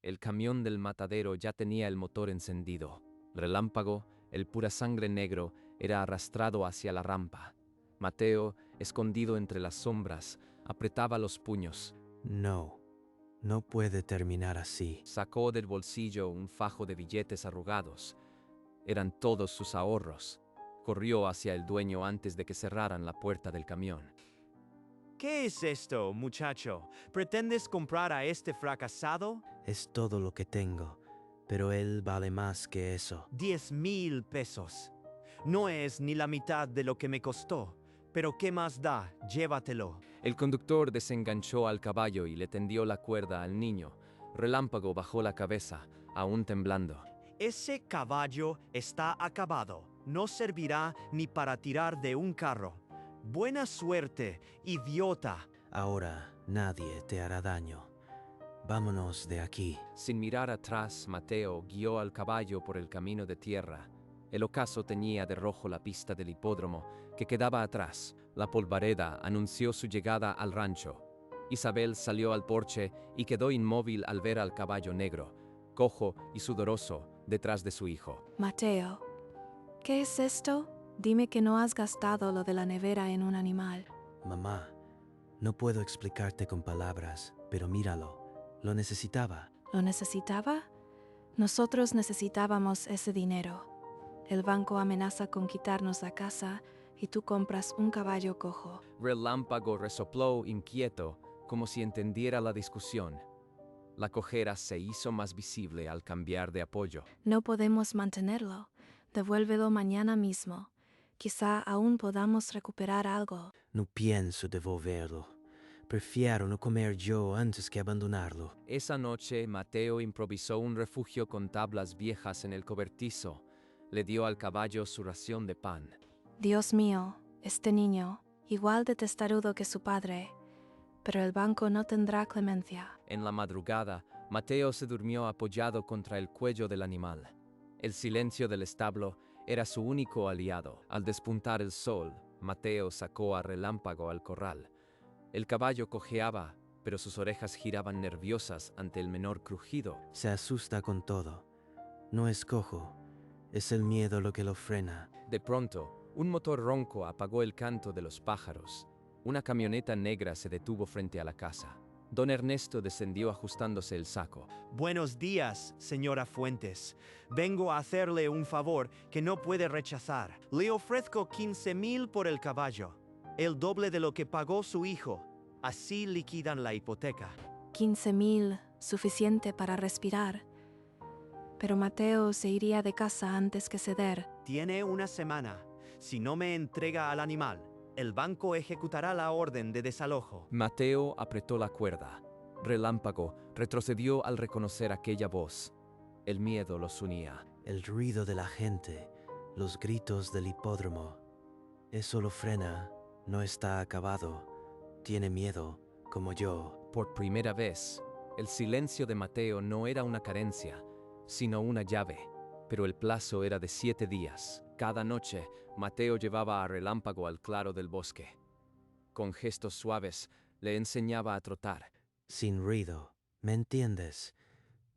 el camión del matadero ya tenía el motor encendido. Relámpago, el pura sangre negro, era arrastrado hacia la rampa. Mateo, escondido entre las sombras, apretaba los puños. No, no puede terminar así. Sacó del bolsillo un fajo de billetes arrugados. Eran todos sus ahorros. Corrió hacia el dueño antes de que cerraran la puerta del camión. ¿Qué es esto, muchacho? ¿Pretendes comprar a este fracasado? Es todo lo que tengo, pero él vale más que eso. 10,000 pesos. No es ni la mitad de lo que me costó. Pero ¿qué más da? Llévatelo. El conductor desenganchó al caballo y le tendió la cuerda al niño. Relámpago bajó la cabeza, aún temblando. Ese caballo está acabado. No servirá ni para tirar de un carro. Buena suerte, idiota. Ahora nadie te hará daño. Vámonos de aquí. Sin mirar atrás, Mateo guió al caballo por el camino de tierra. El ocaso teñía de rojo la pista del hipódromo, que quedaba atrás. La polvareda anunció su llegada al rancho. Isabel salió al porche y quedó inmóvil al ver al caballo negro, cojo y sudoroso, detrás de su hijo. Mateo, ¿qué es esto? Dime que no has gastado lo de la nevera en un animal. Mamá, no puedo explicarte con palabras, pero míralo. Lo necesitaba. ¿Lo necesitaba? Nosotros necesitábamos ese dinero. El banco amenaza con quitarnos la casa y tú compras un caballo cojo. Relámpago resopló inquieto, como si entendiera la discusión. La cojera se hizo más visible al cambiar de apoyo. No podemos mantenerlo. Devuélvelo mañana mismo. Quizá aún podamos recuperar algo. No pienso devolverlo. Prefiero no comer yo antes que abandonarlo. Esa noche, Mateo improvisó un refugio con tablas viejas en el cobertizo. Le dio al caballo su ración de pan. Dios mío, este niño, igual de testarudo que su padre, pero el banco no tendrá clemencia. En la madrugada, Mateo se durmió apoyado contra el cuello del animal. El silencio del establo era su único aliado. Al despuntar el sol, Mateo sacó a Relámpago al corral. El caballo cojeaba, pero sus orejas giraban nerviosas ante el menor crujido. Se asusta con todo. No es cojo. Es el miedo lo que lo frena. De pronto, un motor ronco apagó el canto de los pájaros. Una camioneta negra se detuvo frente a la casa. Don Ernesto descendió ajustándose el saco. Buenos días, señora Fuentes. Vengo a hacerle un favor que no puede rechazar. Le ofrezco 15,000 por el caballo, el doble de lo que pagó su hijo. Así liquidan la hipoteca. 15,000, suficiente para respirar. Pero Mateo se iría de casa antes que ceder. Tiene una semana. Si no me entrega al animal, el banco ejecutará la orden de desalojo. Mateo apretó la cuerda. Relámpago retrocedió al reconocer aquella voz. El miedo los unía. El ruido de la gente, los gritos del hipódromo. Eso lo frena. No está acabado. Tiene miedo, como yo. Por primera vez, el silencio de Mateo no era una carencia, sino una llave. Pero el plazo era de 7 días. Cada noche, Mateo llevaba a Relámpago al claro del bosque. Con gestos suaves, le enseñaba a trotar. Sin ruido. ¿Me entiendes?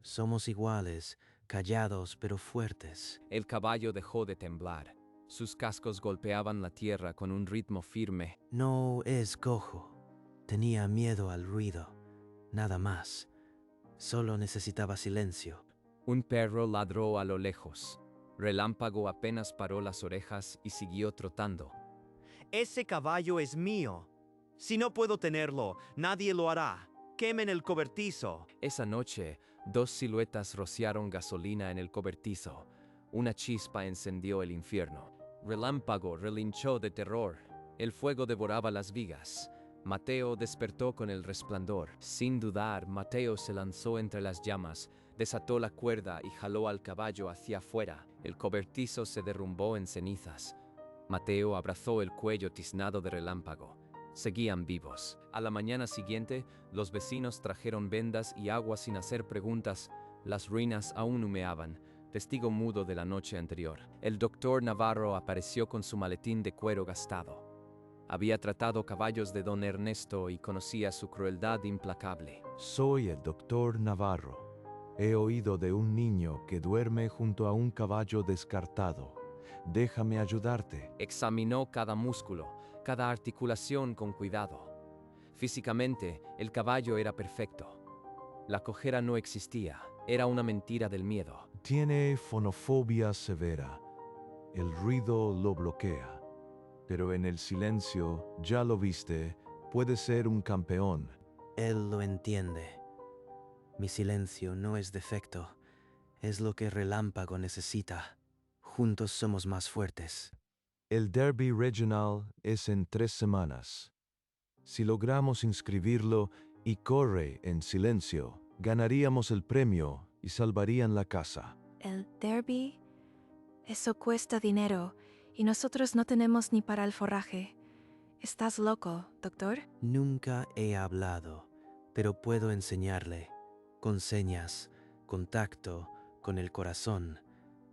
Somos iguales, callados pero fuertes. El caballo dejó de temblar. Sus cascos golpeaban la tierra con un ritmo firme. No es cojo. Tenía miedo al ruido. Nada más. Solo necesitaba silencio. Un perro ladró a lo lejos. Relámpago apenas paró las orejas y siguió trotando. Ese caballo es mío. Si no puedo tenerlo, nadie lo hará. Quemen el cobertizo. Esa noche, 2 siluetas rociaron gasolina en el cobertizo. Una chispa encendió el infierno. Relámpago relinchó de terror. El fuego devoraba las vigas. Mateo despertó con el resplandor. Sin dudar, Mateo se lanzó entre las llamas, desató la cuerda y jaló al caballo hacia afuera. El cobertizo se derrumbó en cenizas. Mateo abrazó el cuello tiznado de Relámpago. Seguían vivos. A la mañana siguiente, los vecinos trajeron vendas y agua sin hacer preguntas. Las ruinas aún humeaban, testigo mudo de la noche anterior. El doctor Navarro apareció con su maletín de cuero gastado. Había tratado caballos de don Ernesto y conocía su crueldad implacable. Soy el doctor Navarro. He oído de un niño que duerme junto a un caballo descartado. Déjame ayudarte. Examinó cada músculo, cada articulación con cuidado. Físicamente, el caballo era perfecto. La cojera no existía, era una mentira del miedo. Tiene fonofobia severa. El ruido lo bloquea. Pero en el silencio, ya lo viste, puede ser un campeón. Él lo entiende. Mi silencio no es defecto, es lo que Relámpago necesita. Juntos somos más fuertes. El Derby Regional es en 3 semanas. Si logramos inscribirlo y corre en silencio, ganaríamos el premio y salvarían la casa. ¿El derby? Eso cuesta dinero y nosotros no tenemos ni para el forraje. ¿Estás loco, doctor? Nunca he hablado, pero puedo enseñarle, con señas, con tacto, con el corazón.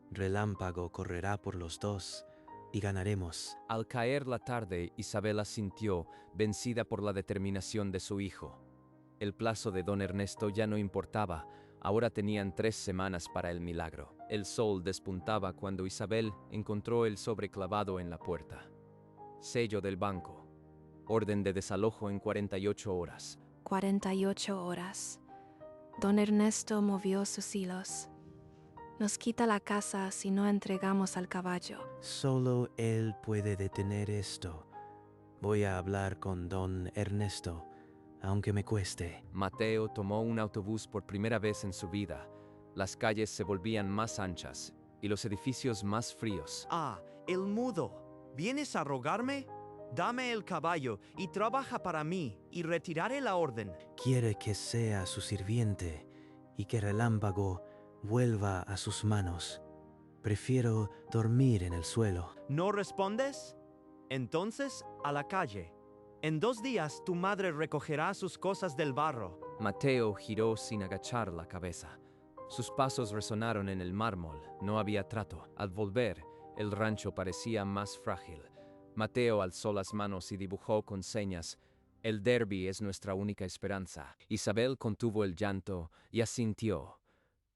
Relámpago correrá por los dos y ganaremos. Al caer la tarde, Isabela sintió, vencida por la determinación de su hijo. El plazo de don Ernesto ya no importaba, ahora tenían 3 semanas para el milagro. El sol despuntaba cuando Isabel encontró el sobre clavado en la puerta. Sello del banco. Orden de desalojo en 48 horas. 48 horas. Don Ernesto movió sus hilos. Nos quita la casa si no entregamos al caballo. Solo él puede detener esto. Voy a hablar con don Ernesto, aunque me cueste. Mateo tomó un autobús por primera vez en su vida. Las calles se volvían más anchas y los edificios más fríos. Ah, el mudo. ¿Vienes a rogarme? Dame el caballo y trabaja para mí y retiraré la orden. Quiere que sea su sirviente y que Relámpago vuelva a sus manos. Prefiero dormir en el suelo. ¿No respondes? Entonces, a la calle. En 2 días tu madre recogerá sus cosas del barro. Mateo giró sin agachar la cabeza. Sus pasos resonaron en el mármol, no había trato. Al volver, el rancho parecía más frágil. Mateo alzó las manos y dibujó con señas: el derby es nuestra única esperanza. Isabel contuvo el llanto y asintió.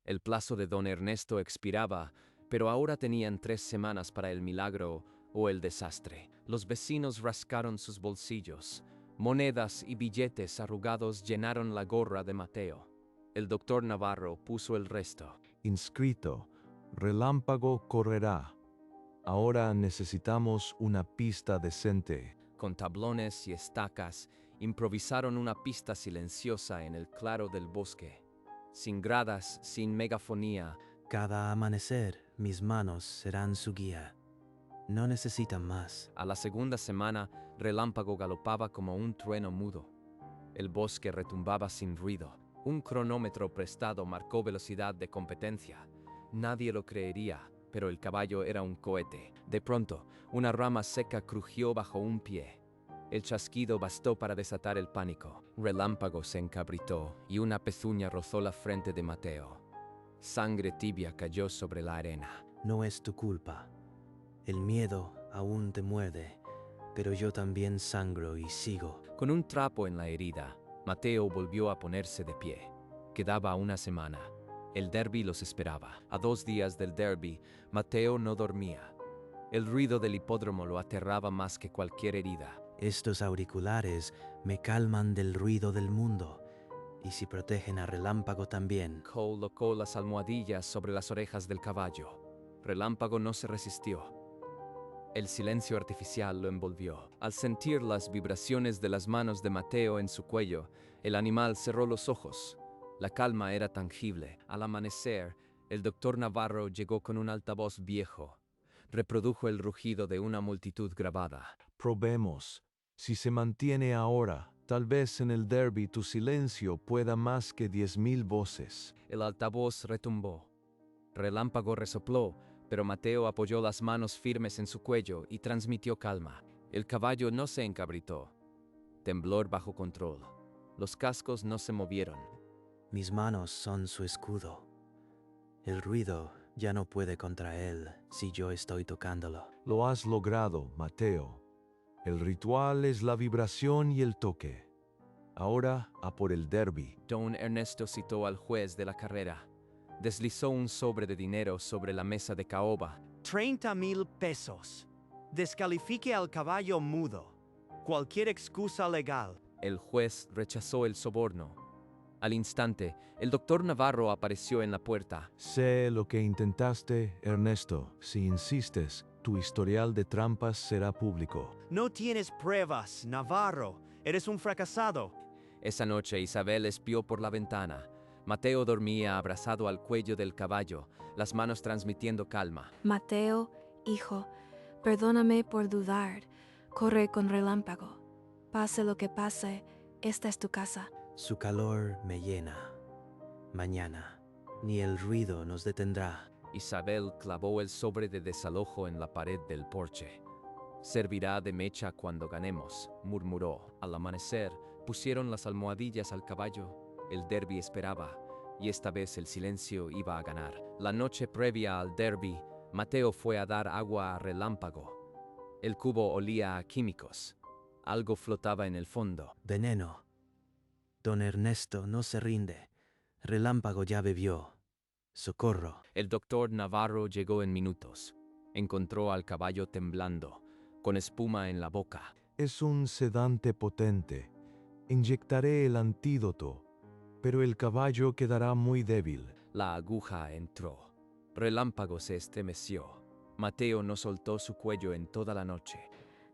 El plazo de don Ernesto expiraba, pero ahora tenían 3 semanas para el milagro o el desastre. Los vecinos rascaron sus bolsillos. Monedas y billetes arrugados llenaron la gorra de Mateo. El doctor Navarro puso el resto. Inscrito. Relámpago correrá. Ahora necesitamos una pista decente. Con tablones y estacas, improvisaron una pista silenciosa en el claro del bosque. Sin gradas, sin megafonía. Cada amanecer, mis manos serán su guía. No necesitan más. A la segunda semana, Relámpago galopaba como un trueno mudo. El bosque retumbaba sin ruido. Un cronómetro prestado marcó velocidad de competencia. Nadie lo creería, pero el caballo era un cohete. De pronto, una rama seca crujió bajo un pie. El chasquido bastó para desatar el pánico. Relámpago se encabritó y una pezuña rozó la frente de Mateo. Sangre tibia cayó sobre la arena. No es tu culpa. El miedo aún te muerde, pero yo también sangro y sigo. Con un trapo en la herida, Mateo volvió a ponerse de pie. Quedaba una semana. El derby los esperaba. A 2 días del derby, Mateo no dormía. El ruido del hipódromo lo aterraba más que cualquier herida. Estos auriculares me calman del ruido del mundo, y si protegen a Relámpago también. Colocó las almohadillas sobre las orejas del caballo. Relámpago no se resistió. El silencio artificial lo envolvió. Al sentir las vibraciones de las manos de Mateo en su cuello, el animal cerró los ojos. La calma era tangible. Al amanecer, el doctor Navarro llegó con un altavoz viejo. Reprodujo el rugido de una multitud grabada. Probemos. Si se mantiene ahora, tal vez en el derby tu silencio pueda más que 10.000 voces. El altavoz retumbó. Relámpago resopló, pero Mateo apoyó las manos firmes en su cuello y transmitió calma. El caballo no se encabritó. Temblor bajo control. Los cascos no se movieron. Mis manos son su escudo. El ruido ya no puede contra él si yo estoy tocándolo. Lo has logrado, Mateo. El ritual es la vibración y el toque. Ahora a por el derby. Don Ernesto citó al juez de la carrera. Deslizó un sobre de dinero sobre la mesa de caoba. 30,000 pesos. Descalifique al caballo mudo. Cualquier excusa legal. El juez rechazó el soborno. Al instante, el doctor Navarro apareció en la puerta. Sé lo que intentaste, Ernesto. Si insistes, tu historial de trampas será público. No tienes pruebas, Navarro. Eres un fracasado. Esa noche Isabel espió por la ventana. Mateo dormía abrazado al cuello del caballo, las manos transmitiendo calma. Mateo, hijo, perdóname por dudar. Corre con relámpago. Pase lo que pase, esta es tu casa. Su calor me llena. Mañana, ni el ruido nos detendrá. Isabel clavó el sobre de desalojo en la pared del porche. Servirá de mecha cuando ganemos, murmuró. Al amanecer, pusieron las almohadillas al caballo. El derbi esperaba, y esta vez el silencio iba a ganar. La noche previa al derbi, Mateo fue a dar agua a Relámpago. El cubo olía a químicos. Algo flotaba en el fondo. Veneno. Don Ernesto no se rinde. Relámpago ya bebió. Socorro. El doctor Navarro llegó en minutos. Encontró al caballo temblando, con espuma en la boca. Es un sedante potente. Inyectaré el antídoto, pero el caballo quedará muy débil. La aguja entró. Relámpago se estremeció. Mateo no soltó su cuello en toda la noche.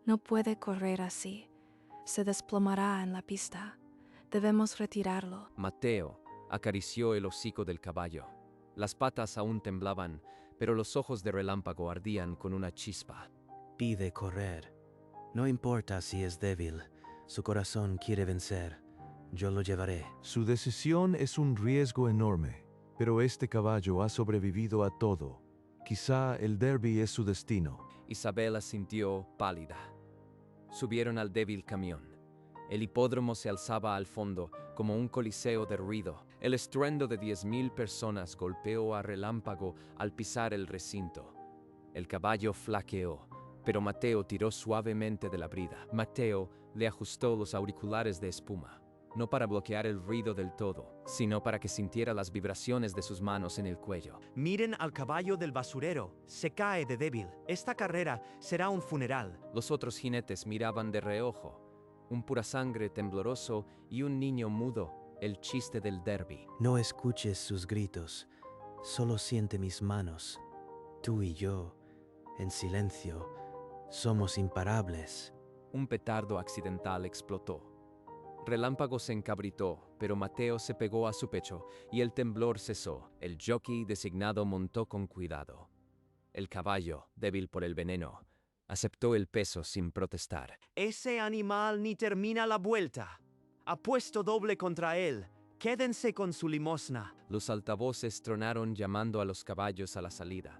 No puede correr así. Se desplomará en la pista. Debemos retirarlo. Mateo acarició el hocico del caballo. Las patas aún temblaban, pero los ojos de Relámpago ardían con una chispa. Pide correr. No importa si es débil. Su corazón quiere vencer. Yo lo llevaré. Su decisión es un riesgo enorme, pero este caballo ha sobrevivido a todo. Quizá el derby es su destino. Isabela sintió pálida. Subieron al débil camión. El hipódromo se alzaba al fondo como un coliseo de ruido. El estruendo de 10,000 personas golpeó a Relámpago al pisar el recinto. El caballo flaqueó, pero Mateo tiró suavemente de la brida. Mateo le ajustó los auriculares de espuma, no para bloquear el ruido del todo, sino para que sintiera las vibraciones de sus manos en el cuello. Miren al caballo del basurero. Se cae de débil. Esta carrera será un funeral. Los otros jinetes miraban de reojo. Un purasangre tembloroso y un niño mudo, el chiste del derbi. No escuches sus gritos. Solo siente mis manos. Tú y yo, en silencio, somos imparables. Un petardo accidental explotó. Relámpago se encabritó, pero Mateo se pegó a su pecho y el temblor cesó. El jockey designado montó con cuidado. El caballo, débil por el veneno, aceptó el peso sin protestar. Ese animal ni termina la vuelta. Apuesto doble contra él. Quédense con su limosna. Los altavoces tronaron llamando a los caballos a la salida.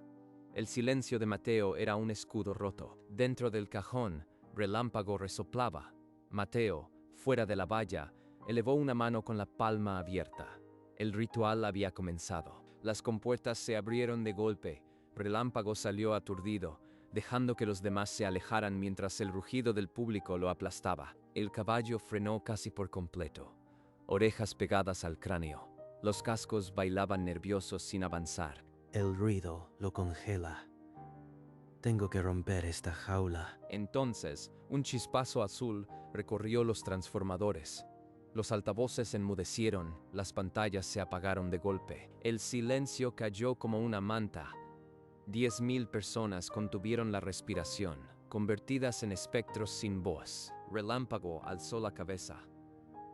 El silencio de Mateo era un escudo roto. Dentro del cajón, Relámpago resoplaba. Mateo, fuera de la valla, elevó una mano con la palma abierta. El ritual había comenzado. Las compuertas se abrieron de golpe. Relámpago salió aturdido, dejando que los demás se alejaran mientras el rugido del público lo aplastaba. El caballo frenó casi por completo, orejas pegadas al cráneo. Los cascos bailaban nerviosos sin avanzar. El ruido lo congela. Tengo que romper esta jaula. Entonces, un chispazo azul recorrió los transformadores. Los altavoces enmudecieron, las pantallas se apagaron de golpe. El silencio cayó como una manta. 10,000 personas contuvieron la respiración, convertidas en espectros sin voz. Relámpago alzó la cabeza.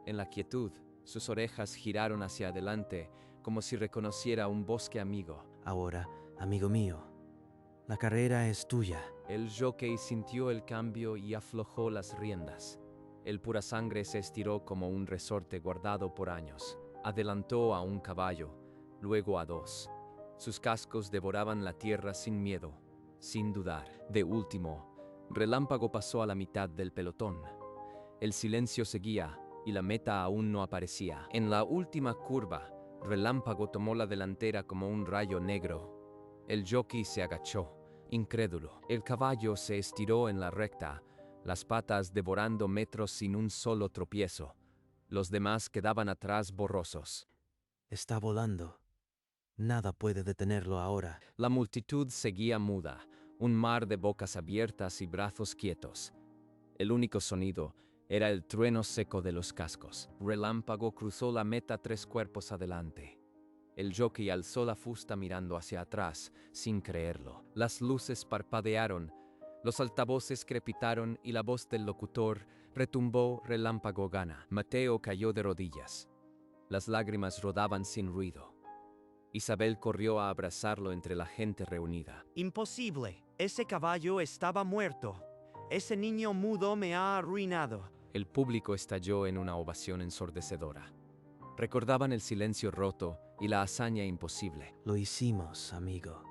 En la quietud, sus orejas giraron hacia adelante, como si reconociera un bosque amigo. Ahora, amigo mío, la carrera es tuya. El jockey sintió el cambio y aflojó las riendas. El purasangre se estiró como un resorte guardado por años. Adelantó a un caballo, luego a dos. Sus cascos devoraban la tierra sin miedo, sin dudar. De último, Relámpago pasó a la mitad del pelotón. El silencio seguía y la meta aún no aparecía. En la última curva, Relámpago tomó la delantera como un rayo negro. El jockey se agachó, incrédulo. El caballo se estiró en la recta, las patas devorando metros sin un solo tropiezo. Los demás quedaban atrás borrosos. Está volando. Nada puede detenerlo ahora. La multitud seguía muda, un mar de bocas abiertas y brazos quietos. El único sonido era el trueno seco de los cascos. Relámpago cruzó la meta 3 cuerpos adelante. El jockey alzó la fusta mirando hacia atrás, sin creerlo. Las luces parpadearon, los altavoces crepitaron y la voz del locutor retumbó: Relámpago gana. Mateo cayó de rodillas. Las lágrimas rodaban sin ruido. Isabel corrió a abrazarlo entre la gente reunida. Imposible. Ese caballo estaba muerto. Ese niño mudo me ha arruinado. El público estalló en una ovación ensordecedora. Recordaban el silencio roto y la hazaña imposible. Lo hicimos, amigo.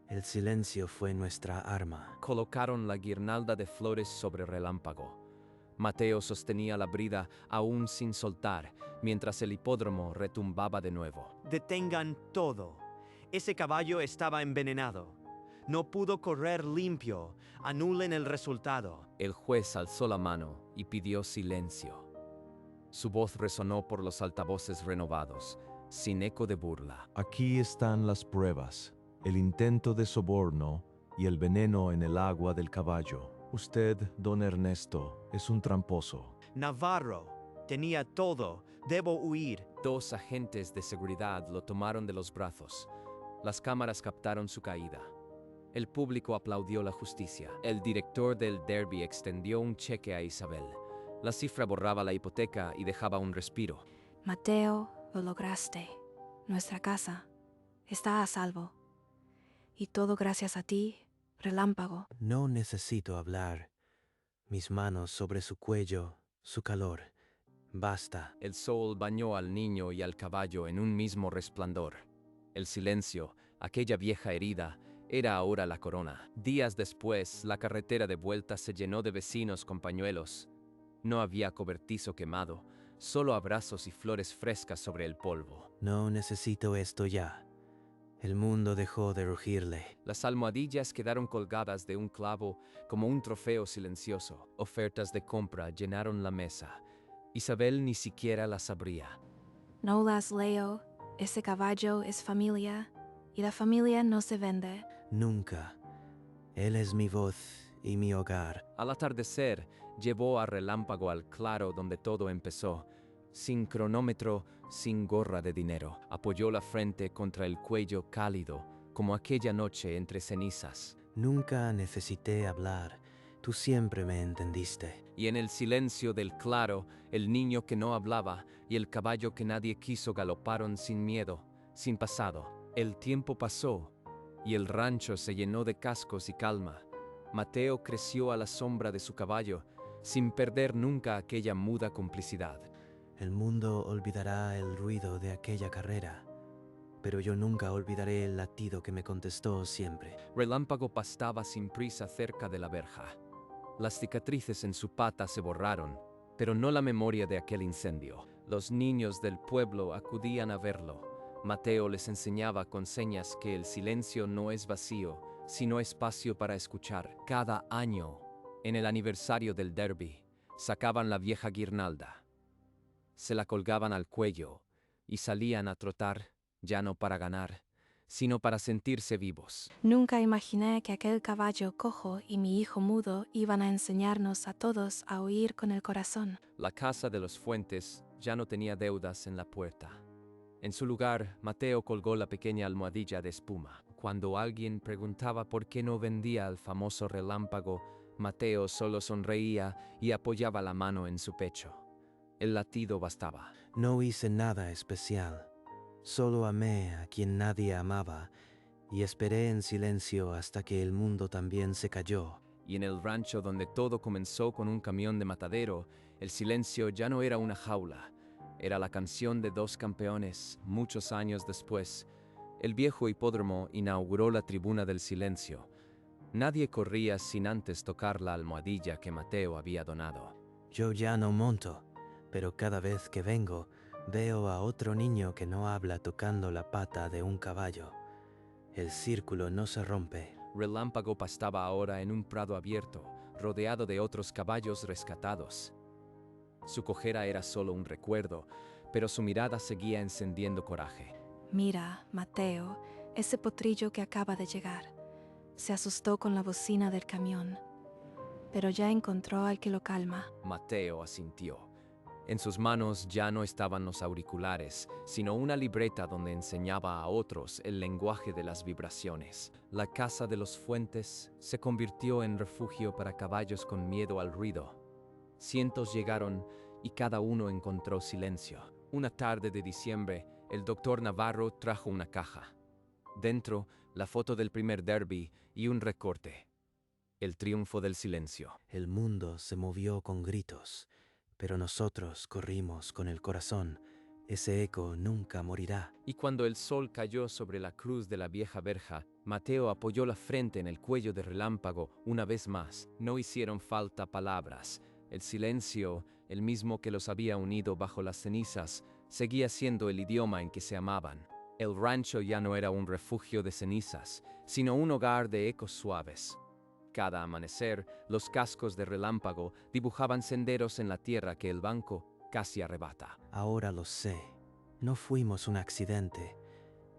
El silencio fue nuestra arma. Colocaron la guirnalda de flores sobre Relámpago. Mateo sostenía la brida aún sin soltar, mientras el hipódromo retumbaba de nuevo. Detengan todo. Ese caballo estaba envenenado. No pudo correr limpio. Anulen el resultado. El juez alzó la mano y pidió silencio. Su voz resonó por los altavoces renovados, sin eco de burla. Aquí están las pruebas, el intento de soborno y el veneno en el agua del caballo. Usted, don Ernesto, es un tramposo. Navarro. Tenía todo. Debo huir. 2 agentes de seguridad lo tomaron de los brazos. Las cámaras captaron su caída. El público aplaudió la justicia. El director del derby extendió un cheque a Isabel. La cifra borraba la hipoteca y dejaba un respiro. Mateo, lo lograste. Nuestra casa está a salvo. Y todo gracias a ti, Relámpago. No necesito hablar. Mis manos sobre su cuello, su calor. Basta. El sol bañó al niño y al caballo en un mismo resplandor. El silencio, aquella vieja herida, era ahora la corona. Días después, la carretera de vuelta se llenó de vecinos con pañuelos. No había cobertizo quemado, solo abrazos y flores frescas sobre el polvo. No necesito esto ya. El mundo dejó de rugirle. Las almohadillas quedaron colgadas de un clavo como un trofeo silencioso. Ofertas de compra llenaron la mesa. Isabel ni siquiera las abría. No las leo. Ese caballo es familia. Y la familia no se vende. Nunca. Él es mi voz y mi hogar. Al atardecer, llevó a Relámpago al claro donde todo empezó. Sin cronómetro, sin gorra de dinero. Apoyó la frente contra el cuello cálido, como aquella noche entre cenizas. Nunca necesité hablar. Tú siempre me entendiste. Y en el silencio del claro, el niño que no hablaba y el caballo que nadie quiso galoparon sin miedo, sin pasado. El tiempo pasó y el rancho se llenó de cascos y calma. Mateo creció a la sombra de su caballo, sin perder nunca aquella muda complicidad. El mundo olvidará el ruido de aquella carrera, pero yo nunca olvidaré el latido que me contestó siempre. Relámpago pastaba sin prisa cerca de la verja. Las cicatrices en su pata se borraron, pero no la memoria de aquel incendio. Los niños del pueblo acudían a verlo. Mateo les enseñaba con señas que el silencio no es vacío, sino espacio para escuchar. Cada año, en el aniversario del derby, sacaban la vieja guirnalda. Se la colgaban al cuello y salían a trotar, ya no para ganar, sino para sentirse vivos. Nunca imaginé que aquel caballo cojo y mi hijo mudo iban a enseñarnos a todos a oír con el corazón. La casa de los Fuentes ya no tenía deudas en la puerta. En su lugar, Mateo colgó la pequeña almohadilla de espuma. Cuando alguien preguntaba por qué no vendía al famoso Relámpago, Mateo solo sonreía y apoyaba la mano en su pecho. El latido bastaba. No hice nada especial. Solo amé a quien nadie amaba y esperé en silencio hasta que el mundo también se cayó. Y en el rancho donde todo comenzó con un camión de matadero, el silencio ya no era una jaula. Era la canción de 2 campeones. Muchos años después, el viejo hipódromo inauguró la tribuna del silencio. Nadie corría sin antes tocar la almohadilla que Mateo había donado. Yo ya no monto, pero cada vez que vengo, veo a otro niño que no habla tocando la pata de un caballo. El círculo no se rompe. Relámpago pastaba ahora en un prado abierto, rodeado de otros caballos rescatados. Su cojera era solo un recuerdo, pero su mirada seguía encendiendo coraje. Mira, Mateo, ese potrillo que acaba de llegar. Se asustó con la bocina del camión, pero ya encontró al que lo calma. Mateo asintió. En sus manos ya no estaban los auriculares, sino una libreta donde enseñaba a otros el lenguaje de las vibraciones. La casa de los Fuentes se convirtió en refugio para caballos con miedo al ruido. Cientos llegaron y cada uno encontró silencio. Una tarde de diciembre, el doctor Navarro trajo una caja. Dentro, la foto del primer derby y un recorte. El triunfo del silencio. El mundo se movió con gritos, pero nosotros corrimos con el corazón. Ese eco nunca morirá. Y cuando el sol cayó sobre la cruz de la vieja verja, Mateo apoyó la frente en el cuello de Relámpago una vez más. No hicieron falta palabras. El silencio, el mismo que los había unido bajo las cenizas, seguía siendo el idioma en que se amaban. El rancho ya no era un refugio de cenizas, sino un hogar de ecos suaves. Cada amanecer, los cascos de Relámpago dibujaban senderos en la tierra que el banco casi arrebata. Ahora lo sé. No fuimos un accidente.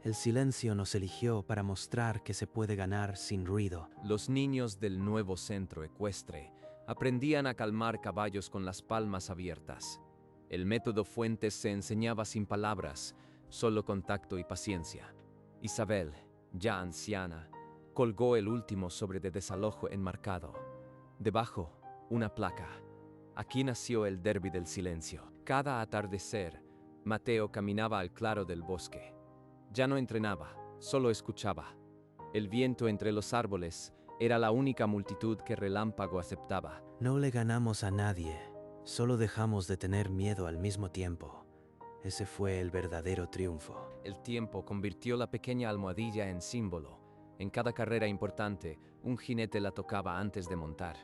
El silencio nos eligió para mostrar que se puede ganar sin ruido. Los niños del nuevo centro ecuestre aprendían a calmar caballos con las palmas abiertas. El método Fuentes se enseñaba sin palabras, solo contacto y paciencia. Isabel, ya anciana, colgó el último sobre de desalojo enmarcado. Debajo, una placa. Aquí nació el derbi del silencio. Cada atardecer, Mateo caminaba al claro del bosque. Ya no entrenaba, solo escuchaba. El viento entre los árboles era la única multitud que Relámpago aceptaba. No le ganamos a nadie, solo dejamos de tener miedo al mismo tiempo. Ese fue el verdadero triunfo. El tiempo convirtió la pequeña almohadilla en símbolo. En cada carrera importante, un jinete la tocaba antes de montar.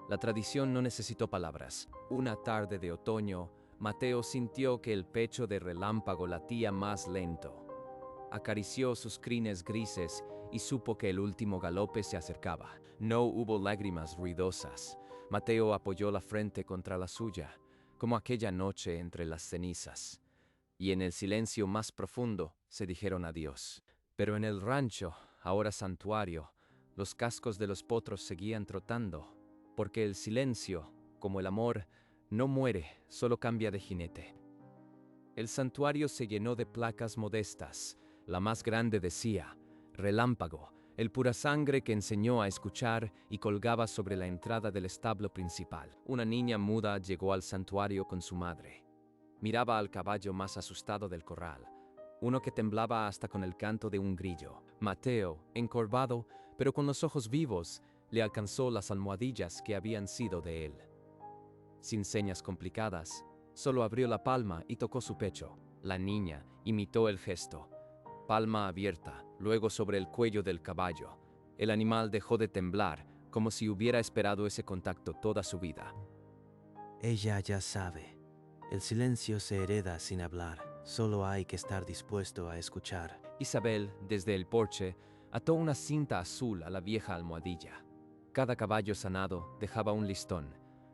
La tradición no necesitó palabras. Una tarde de otoño, Mateo sintió que el pecho de Relámpago latía más lento. Acarició sus crines grises y supo que el último galope se acercaba. No hubo lágrimas ruidosas. Mateo apoyó la frente contra la suya, como aquella noche entre las cenizas. Y en el silencio más profundo se dijeron adiós. Pero en el rancho, ahora santuario, los cascos de los potros seguían trotando, porque el silencio, como el amor, no muere, solo cambia de jinete. El santuario se llenó de placas modestas. La más grande decía, Relámpago, el pura sangre que enseñó a escuchar, y colgaba sobre la entrada del establo principal. Una niña muda llegó al santuario con su madre. Miraba al caballo más asustado del corral, uno que temblaba hasta con el canto de un grillo. Mateo, encorvado, pero con los ojos vivos, le alcanzó las almohadillas que habían sido de él. Sin señas complicadas, solo abrió la palma y tocó su pecho. La niña imitó el gesto. Palma abierta, luego sobre el cuello del caballo. El animal dejó de temblar, como si hubiera esperado ese contacto toda su vida. Ella ya sabe. El silencio se hereda sin hablar. Solo hay que estar dispuesto a escuchar. Isabel, desde el porche, ató una cinta azul a la vieja almohadilla. Cada caballo sanado dejaba un listón.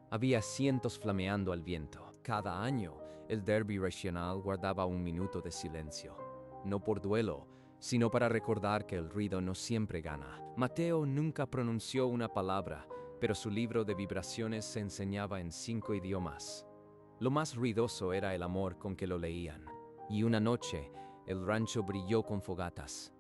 Había cientos flameando al viento. Cada año, el derby regional guardaba un minuto de silencio. No por duelo, sino para recordar que el ruido no siempre gana. Mateo nunca pronunció una palabra, pero su libro de vibraciones se enseñaba en 5 idiomas. Lo más ruidoso era el amor con que lo leían. Y una noche, el rancho brilló con fogatas.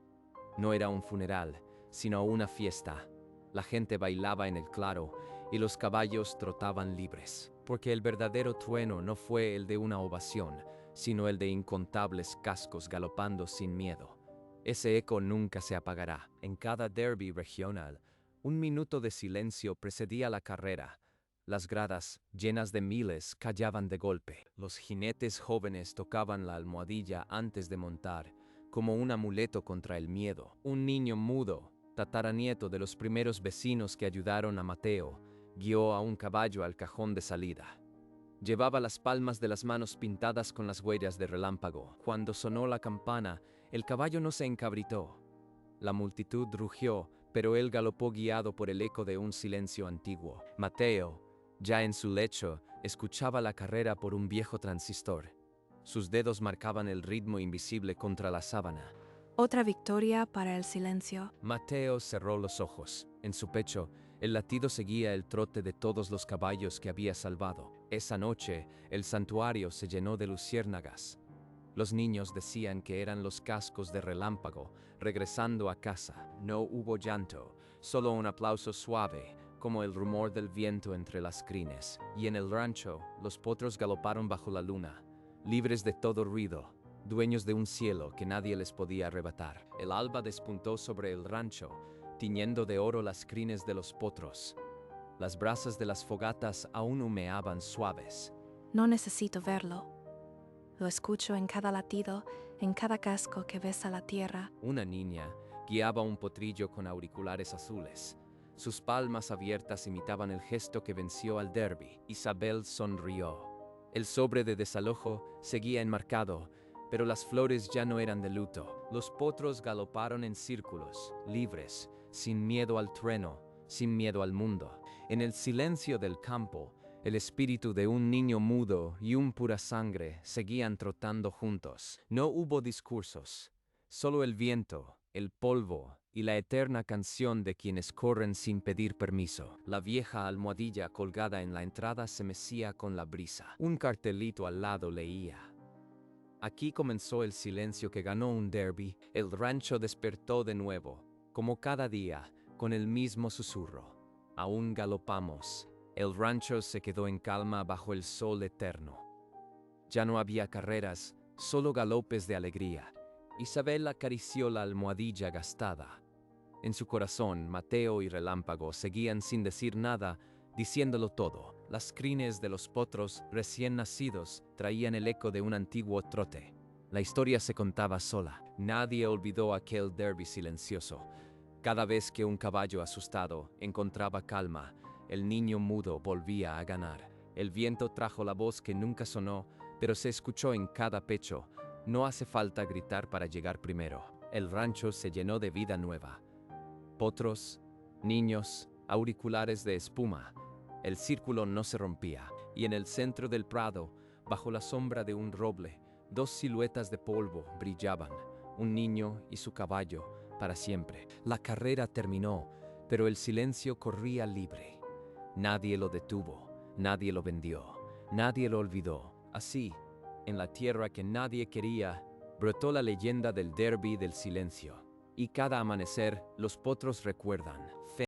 No era un funeral, sino una fiesta. La gente bailaba en el claro y los caballos trotaban libres, porque el verdadero trueno no fue el de una ovación, sino el de incontables cascos galopando sin miedo. Ese eco nunca se apagará. En cada derby regional, un minuto de silencio precedía la carrera. Las gradas, llenas de miles, callaban de golpe. Los jinetes jóvenes tocaban la almohadilla antes de montar, como un amuleto contra el miedo. Un niño mudo, tataranieto de los primeros vecinos que ayudaron a Mateo, guió a un caballo al cajón de salida. Llevaba las palmas de las manos pintadas con las huellas de Relámpago. Cuando sonó la campana, el caballo no se encabritó. La multitud rugió, pero él galopó guiado por el eco de un silencio antiguo. Mateo, ya en su lecho, escuchaba la carrera por un viejo transistor. Sus dedos marcaban el ritmo invisible contra la sábana. Otra victoria para el silencio. Mateo cerró los ojos. En su pecho, el latido seguía el trote de todos los caballos que había salvado. Esa noche, el santuario se llenó de luciérnagas. Los niños decían que eran los cascos de Relámpago, regresando a casa. No hubo llanto, solo un aplauso suave, como el rumor del viento entre las crines. Y en el rancho, los potros galoparon bajo la luna, libres de todo ruido, dueños de un cielo que nadie les podía arrebatar. El alba despuntó sobre el rancho, tiñendo de oro las crines de los potros. Las brasas de las fogatas aún humeaban suaves. No necesito verlo. Lo escucho en cada latido, en cada casco que besa la tierra. Una niña guiaba un potrillo con auriculares azules. Sus palmas abiertas imitaban el gesto que venció al derby. Isabel sonrió. El sobre de desalojo seguía enmarcado, pero las flores ya no eran de luto. Los potros galoparon en círculos, libres, sin miedo al trueno, sin miedo al mundo. En el silencio del campo, el espíritu de un niño mudo y un pura sangre seguían trotando juntos. No hubo discursos, solo el viento, el polvo y la eterna canción de quienes corren sin pedir permiso. La vieja almohadilla colgada en la entrada se mecía con la brisa. Un cartelito al lado leía: aquí comenzó el silencio que ganó un derby. El rancho despertó de nuevo, como cada día, con el mismo susurro. Aún galopamos. El rancho se quedó en calma bajo el sol eterno. Ya no había carreras, solo galopes de alegría. Isabel acarició la almohadilla gastada. En su corazón, Mateo y Relámpago seguían sin decir nada, diciéndolo todo. Las crines de los potros recién nacidos traían el eco de un antiguo trote. La historia se contaba sola. Nadie olvidó aquel derby silencioso. Cada vez que un caballo asustado encontraba calma, el niño mudo volvía a ganar. El viento trajo la voz que nunca sonó, pero se escuchó en cada pecho. No hace falta gritar para llegar primero. El rancho se llenó de vida nueva. Potros, niños, auriculares de espuma. El círculo no se rompía, y en el centro del prado, bajo la sombra de un roble, dos siluetas de polvo brillaban, un niño y su caballo, para siempre. La carrera terminó, pero el silencio corría libre. Nadie lo detuvo, nadie lo vendió, nadie lo olvidó. Así, en la tierra que nadie quería, brotó la leyenda del derby del silencio. Y cada amanecer, los potros recuerdan,